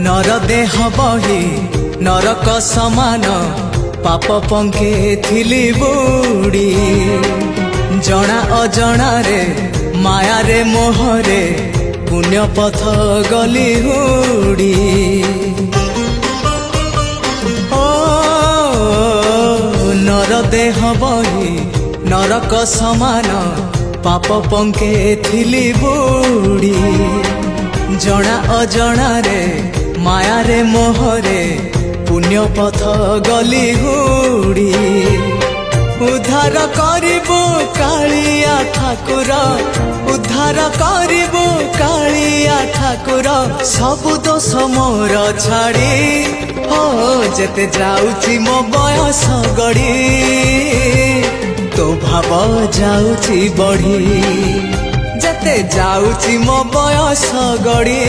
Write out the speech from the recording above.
नर देह बही नरक समान पाप पंखे थिली बुड़ी जना अजना रे माया रे मोहरे पुण्य पथ गली हुड़ी ओ नर देह बही नरक समान पाप पंखे थिली बुड़ी जना अजना रे माया रे मोहरे पुण्य पथ गली हुड़ी उद्धार करिबो कालिया ठाकुर उद्धार करिबो कालिया ठाकुर सबु दोष मोर छाड़ी हो जेते जाउची मो बयस गड़ी तो भाव जाउची बढ़ी जेते जाउची मो बयस गड़ी।